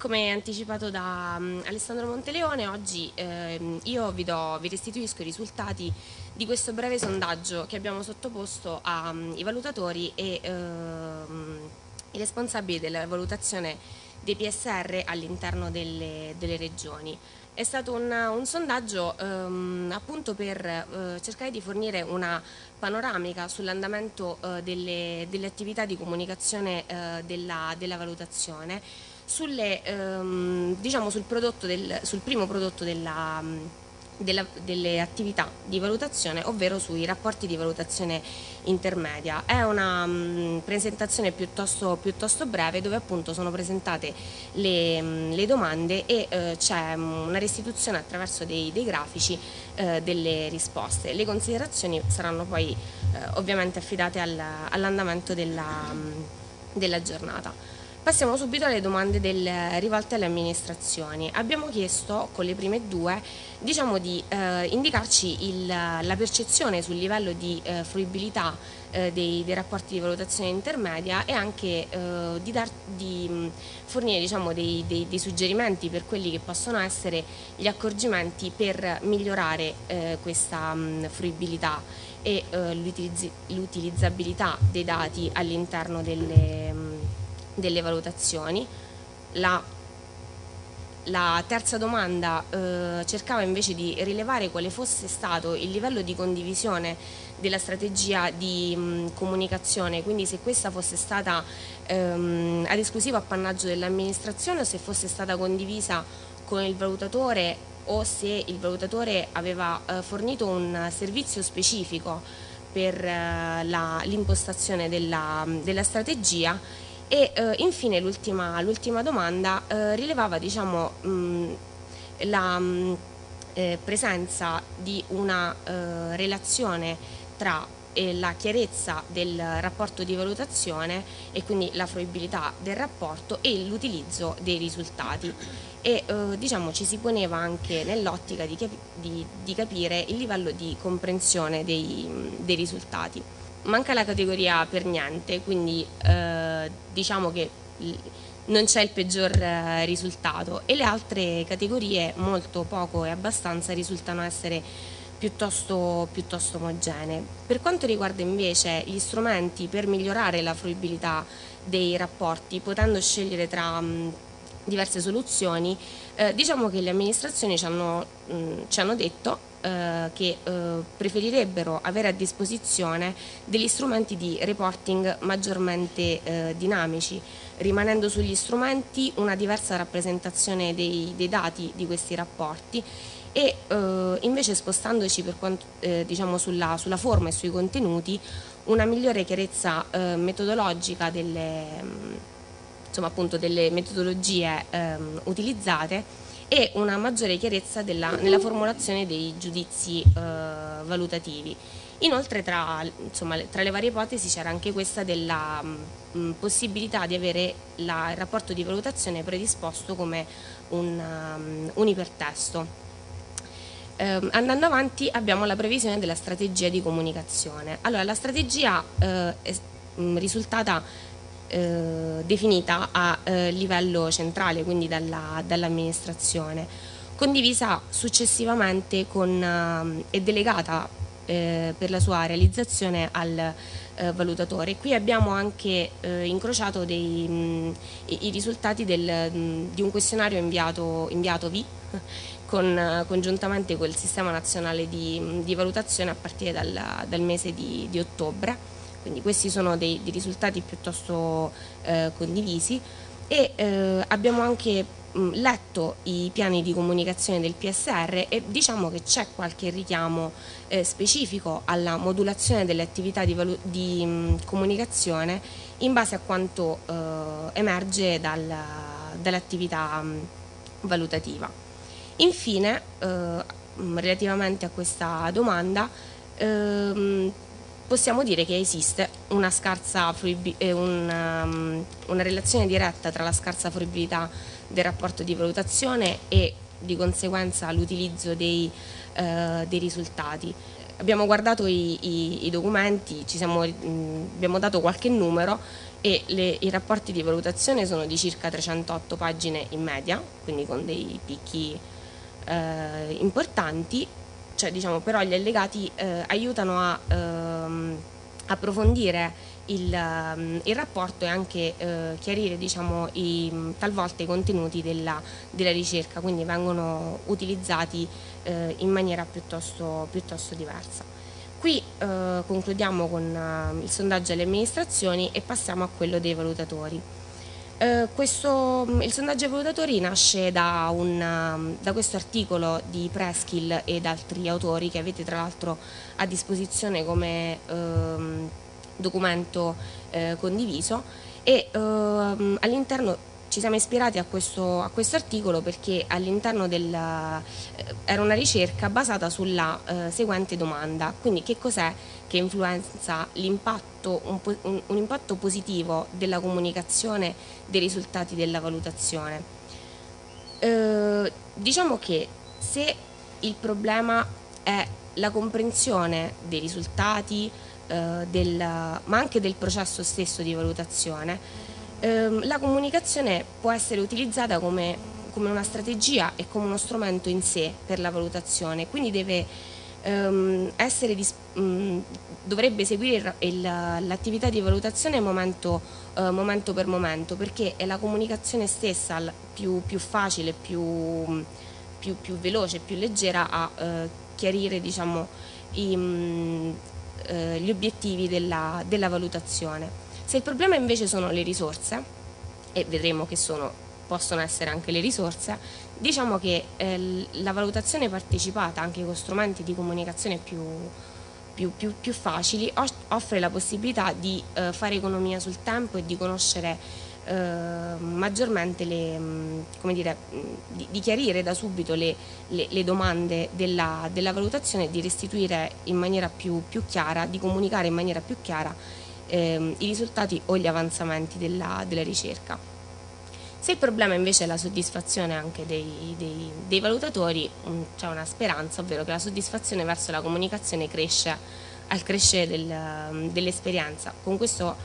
Come anticipato da Alessandro Monteleone, oggi io vi restituisco i risultati di questo breve sondaggio che abbiamo sottoposto ai valutatori e i responsabili della valutazione dei PSR all'interno delle regioni. È stato un sondaggio appunto per cercare di fornire una panoramica sull'andamento delle attività di comunicazione della valutazione, diciamo sul primo prodotto delle attività di valutazione, ovvero sui rapporti di valutazione intermedia. È una presentazione piuttosto breve, dove appunto sono presentate le domande e c'è una restituzione attraverso dei grafici delle risposte. Le considerazioni saranno poi ovviamente affidate all'andamento della giornata. Passiamo subito alle domande rivolte alle amministrazioni. Abbiamo chiesto con le prime due, diciamo, di indicarci la percezione sul livello di fruibilità dei rapporti di valutazione intermedia e anche di fornire, diciamo, dei suggerimenti per quelli che possono essere gli accorgimenti per migliorare questa fruibilità e l'utilizzabilità dei dati all'interno delle valutazioni. La terza domanda cercava invece di rilevare quale fosse stato il livello di condivisione della strategia di comunicazione, quindi se questa fosse stata ad esclusivo appannaggio dell'amministrazione o se fosse stata condivisa con il valutatore o se il valutatore aveva fornito un servizio specifico per l'impostazione della strategia. E infine l'ultima domanda rilevava, diciamo, la presenza di una relazione tra la chiarezza del rapporto di valutazione e quindi la fruibilità del rapporto e l'utilizzo dei risultati. E diciamo, ci si poneva anche nell'ottica di capire il livello di comprensione dei risultati. Manca la categoria per niente, quindi diciamo che non c'è il peggior risultato, e le altre categorie molto poco e abbastanza risultano essere piuttosto omogenee. Per quanto riguarda invece gli strumenti per migliorare la fruibilità dei rapporti, potendo scegliere tra diverse soluzioni, diciamo che le amministrazioni ci hanno detto che preferirebbero avere a disposizione degli strumenti di reporting maggiormente dinamici, rimanendo sugli strumenti una diversa rappresentazione dei dati di questi rapporti e invece spostandoci diciamo sulla forma e sui contenuti, una migliore chiarezza metodologica insomma, appunto, delle metodologie utilizzate e una maggiore chiarezza nella formulazione dei giudizi valutativi. Inoltre tra le varie ipotesi c'era anche questa della possibilità di avere il rapporto di valutazione predisposto come un ipertesto. Andando avanti abbiamo la previsione della strategia di comunicazione. Allora, la strategia è risultata definita a livello centrale, quindi dall'amministrazione, condivisa successivamente e delegata per la sua realizzazione al valutatore. Qui abbiamo anche incrociato i risultati di un questionario inviatovi congiuntamente col Sistema Nazionale di Valutazione a partire dal mese di ottobre. Quindi questi sono dei risultati piuttosto condivisi e abbiamo anche letto i piani di comunicazione del PSR e diciamo che c'è qualche richiamo specifico alla modulazione delle attività di comunicazione in base a quanto emerge dall'attività valutativa. Infine, relativamente a questa domanda, possiamo dire che esiste una relazione diretta tra la scarsa fruibilità del rapporto di valutazione e di conseguenza l'utilizzo dei risultati. Abbiamo guardato i documenti, abbiamo dato qualche numero e i rapporti di valutazione sono di circa 308 pagine in media, quindi con dei picchi importanti, cioè, diciamo, però gli allegati aiutano a approfondire il rapporto e anche chiarire, diciamo, talvolta i contenuti della ricerca, quindi vengono utilizzati in maniera piuttosto diversa. Qui concludiamo con il sondaggio alle amministrazioni e passiamo a quello dei valutatori. Il sondaggio dei valutatori nasce da questo articolo di Preskill ed altri autori che avete tra l'altro a disposizione come documento condiviso, e all'interno ci siamo ispirati a questo articolo perché all'interno era una ricerca basata sulla seguente domanda: quindi che cos'è che influenza l'impatto, un impatto positivo della comunicazione dei risultati della valutazione? Diciamo che se il problema è la comprensione dei risultati, ma anche del processo stesso di valutazione, la comunicazione può essere utilizzata come una strategia e come uno strumento in sé per la valutazione, quindi dovrebbe seguire l'attività di valutazione momento per momento, perché è la comunicazione stessa più facile, più veloce, più leggera a chiarire, diciamo, gli obiettivi della valutazione. Se il problema invece sono le risorse, e vedremo che possono essere anche le risorse, diciamo che la valutazione partecipata anche con strumenti di comunicazione più facili offre la possibilità di fare economia sul tempo e di conoscere maggiormente di chiarire da subito le domande della valutazione e di restituire in maniera più chiara, di comunicare in maniera più chiara i risultati o gli avanzamenti della ricerca. Se il problema invece è la soddisfazione anche dei valutatori, c'è una speranza, ovvero che la soddisfazione verso la comunicazione cresce al crescere dell'esperienza. Con questo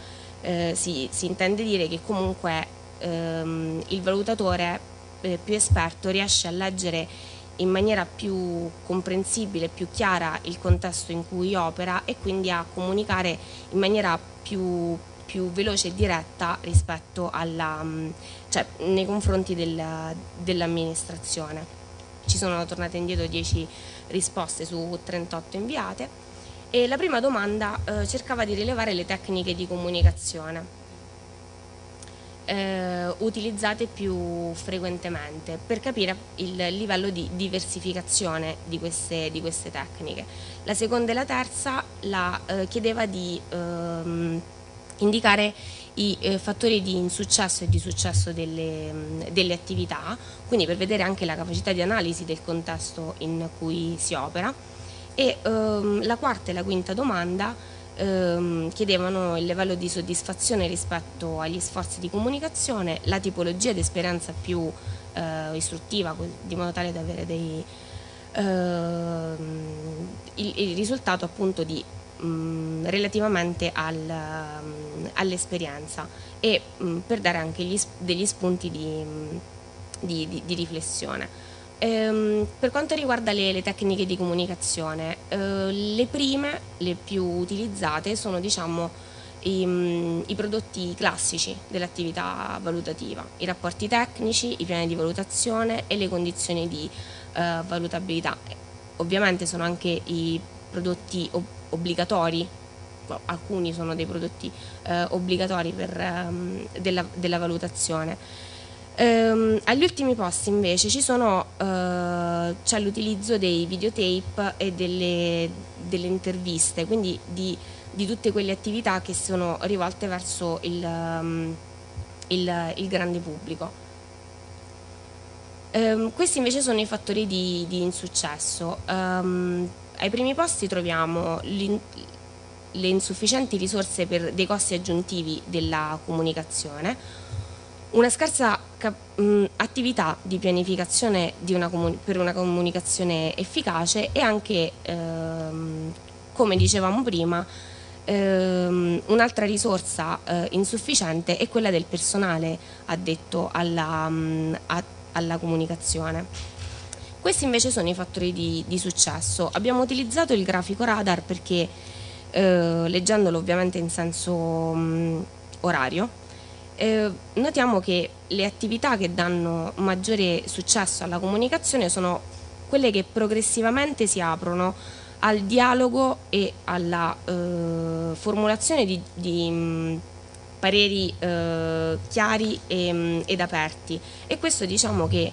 si intende dire che comunque il valutatore più esperto riesce a leggere in maniera più comprensibile, più chiara il contesto in cui opera e quindi a comunicare in maniera più veloce e diretta rispetto cioè nei confronti dell'amministrazione. Ci sono tornate indietro 10 risposte su 38 inviate e la prima domanda cercava di rilevare le tecniche di comunicazione utilizzate più frequentemente per capire il livello di diversificazione di queste tecniche. La seconda e la terza chiedeva di indicare i fattori di insuccesso e di successo delle attività, quindi per vedere anche la capacità di analisi del contesto in cui si opera, e la quarta e la quinta domanda chiedevano il livello di soddisfazione rispetto agli sforzi di comunicazione, la tipologia di esperienza più istruttiva, di modo tale da avere il risultato appunto relativamente all'esperienza, e per dare anche degli spunti di riflessione. Per quanto riguarda le tecniche di comunicazione, le prime, le più utilizzate, sono, diciamo, i prodotti classici dell'attività valutativa, i rapporti tecnici, i piani di valutazione e le condizioni di valutabilità. Ovviamente sono anche i prodotti obbligatori, alcuni sono dei prodotti obbligatori della valutazione. Agli ultimi posti invece c'è l'utilizzo dei videotape e delle interviste, quindi di tutte quelle attività che sono rivolte verso il grande pubblico. Questi invece sono i fattori di insuccesso. Ai primi posti troviamo le insufficienti risorse per dei costi aggiuntivi della comunicazione, una scarsa attività di pianificazione per una comunicazione efficace e anche, come dicevamo prima, Un'altra risorsa insufficiente è quella del personale addetto alla comunicazione. Questi invece sono i fattori di successo. Abbiamo utilizzato il grafico radar perché, leggendolo ovviamente in senso orario, notiamo che le attività che danno maggiore successo alla comunicazione sono quelle che progressivamente si aprono al dialogo e alla formulazione di pareri chiari ed aperti, e questo diciamo che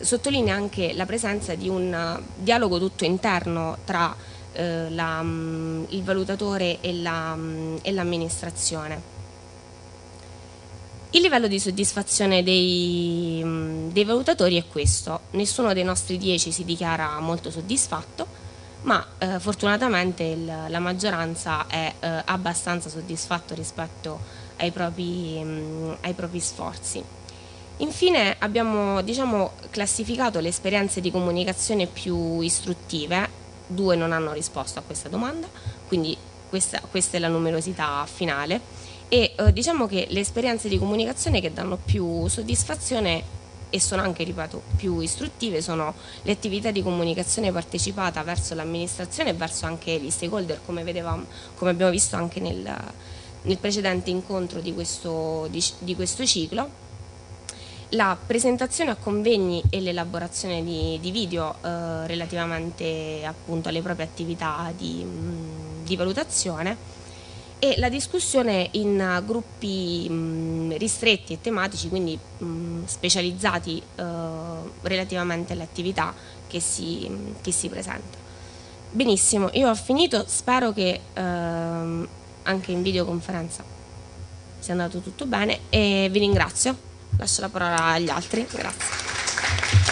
sottolinea anche la presenza di un dialogo tutto interno tra il valutatore e l'amministrazione. Il livello di soddisfazione dei valutatori è questo: nessuno dei nostri 10 si dichiara molto soddisfatto, ma fortunatamente la maggioranza è abbastanza soddisfatto rispetto ai propri sforzi. Infine abbiamo classificato le esperienze di comunicazione più istruttive. 2 non hanno risposto a questa domanda, quindi questa è la numerosità finale. E diciamo che le esperienze di comunicazione che danno più soddisfazione e sono anche, ripeto, più istruttive sono le attività di comunicazione partecipata verso l'amministrazione e verso anche gli stakeholder, come abbiamo visto anche nel precedente incontro di questo ciclo. La presentazione a convegni e l'elaborazione di video relativamente appunto alle proprie attività di valutazione, e la discussione in gruppi ristretti e tematici, quindi specializzati relativamente alle attività che si presentano. Benissimo, io ho finito, spero che anche in videoconferenza sia andato tutto bene e vi ringrazio. Lascio la parola agli altri. Grazie.